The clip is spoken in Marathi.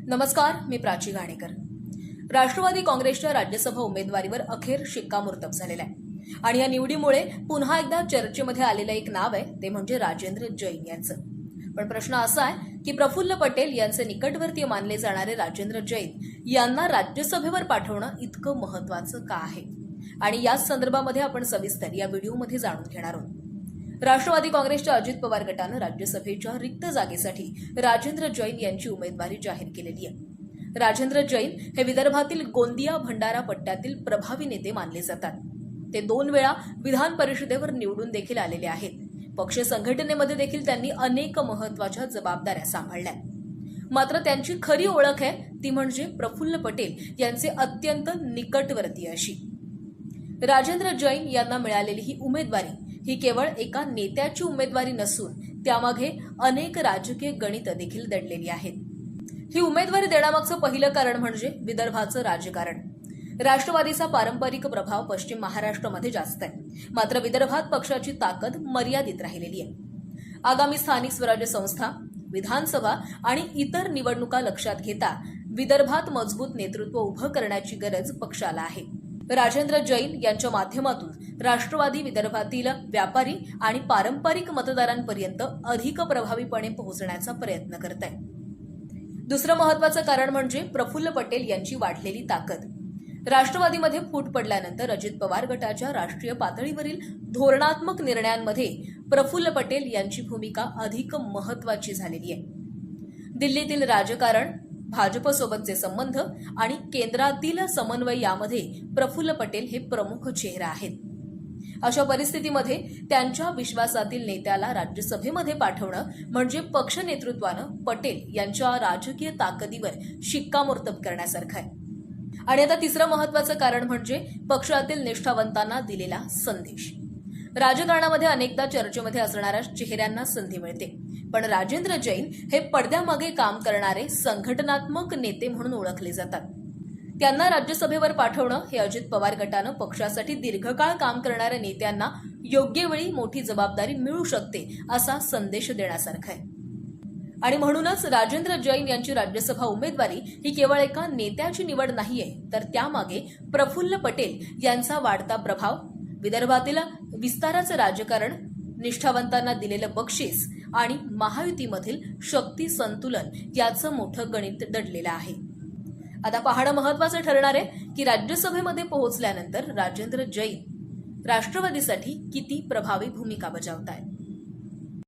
नमस्कार, मी प्राची घाणेकर। राष्ट्रवादी काँग्रेसच्या राज्यसभा उमेदवारीवर अखेर शिक्कामोर्तब झालेला आहे आणि या निवडीमुळे पुन्हा एकदा चर्चेमध्ये आलेलं एक नाव आहे, ते म्हणजे राजेंद्र जैन यांचं। पण प्रश्न असा आहे की प्रफुल्ल पटेल यांचे निकटवर्तीय मानले जाणारे राजेंद्र जैन यांना राज्यसभेवर पाठवणं इतकं महत्त्वाचं का आहे आणि याच संदर्भामध्ये आपण सविस्तर या व्हिडिओमध्ये जाणून घेणार आहोत। राष्ट्रवादी काँग्रेसच्या अजित पवार गटानं राज्यसभेच्या रिक्त जागेसाठी राजेंद्र जैन यांची उमेदवारी जाहीर केलेली आहे। राजेंद्र जैन हे विदर्भातील गोंदिया भंडारा पट्ट्यातील प्रभावी नेते मानले जातात। ते 2 वेळा विधान परिषदेवर निवडून देखील आलेले आहेत। पक्ष संघटनेमध्ये देखील त्यांनी अनेक महत्त्वाच्या जबाबदाऱ्या सांभाळल्या। मात्र त्यांची खरी ओळख आहे ती म्हणजे प्रफुल्ल पटेल यांचे अत्यंत निकटवर्तीय अशी। राजेंद्र जैन यांना मिळालेली ही उमेदवारी ही केवळ एका नेत्याची उमेदवारी नसून त्यामागे अनेक राजकीय गणित देखील दडलेली आहेत। ही उमेदवारी देण्यामागचं पहिलं कारण म्हणजे विदर्भाचं राजकारण। राष्ट्रवादीचा पारंपरिक प्रभाव पश्चिम महाराष्ट्रामध्ये जास्त आहे, मात्र विदर्भात पक्षाची ताकद मर्यादित राहिलेली आहे। आगामी स्थानिक स्वराज्य संस्था, विधानसभा आणि इतर निवडणुका लक्षात घेता विदर्भात मजबूत नेतृत्व उभं करण्याची गरज पक्षाला आहे। राजेंद्र जैन यांच्या माध्यमातून राष्ट्रवादी विदर्भातील व्यापारी आणि पारंपरिक मतदारांपर्यंत अधिक प्रभावीपणे पोहोचण्याचा प्रयत्न करत आहे। दुसरं महत्त्वाचं कारण म्हणजे प्रफुल्ल पटेल यांची वाढलेली ताकद। राष्ट्रवादीमध्ये फूट पडल्यानंतर अजित पवार गटाच्या राष्ट्रीय पातळीवरील धोरणात्मक निर्णयांमध्ये प्रफुल्ल पटेल यांची भूमिका अधिक महत्त्वाची झालेली आहे। दिल्लीतील राजकारण, भाजपसोबतचे संबंध आणि केंद्रातील समन्वय यामध्ये प्रफुल्ल पटेल हे प्रमुख चेहरा आहेत। अशा परिस्थितीमध्ये त्यांच्या विश्वासातील नेत्याला राज्यसभेमध्ये पाठवणं म्हणजे पक्ष नेतृत्वानं पटेल यांच्या राजकीय ताकदीवर शिक्कामोर्तब करण्यासारखं आहे। आणि आता तिसरं महत्त्वाचं कारण म्हणजे पक्षातील निष्ठावंतांना दिलेला संदेश। राजकारणामध्ये अनेकदा चर्चेमध्ये असणाऱ्या चेहऱ्यांना संधी मिळते, पण राजेंद्र जैन हे पडद्यामागे काम करणारे संघटनात्मक नेते म्हणून ओळखले जातात। त्यांना राज्यसभेवर पाठवणं हे अजित पवार गटानं पक्षासाठी दीर्घकाळ काम करणाऱ्या नेत्यांना योग्य वेळी मोठी जबाबदारी मिळू शकते असा संदेश देण्यासारखा आहे। आणि म्हणूनच राजेंद्र जैन यांची राज्यसभा उमेदवारी ही केवळ एका नेत्याची निवड नाहीये, तर त्यामागे प्रफुल्ल पटेल यांचा वाढता प्रभाव, विदर्भातील विस्ताराचं राजकारण, निष्ठावंतांना दिलेलं बक्षीस आणि महायुतीमधील शक्ती संतुलन याचं मोठं गणित दडलेलं आहे। आता पाहणं महत्त्वाचं ठरणार आहे की राज्यसभेमध्ये पोहोचल्यानंतर राजेंद्र जैन राष्ट्रवादीसाठी किती प्रभावी भूमिका बजावतायत।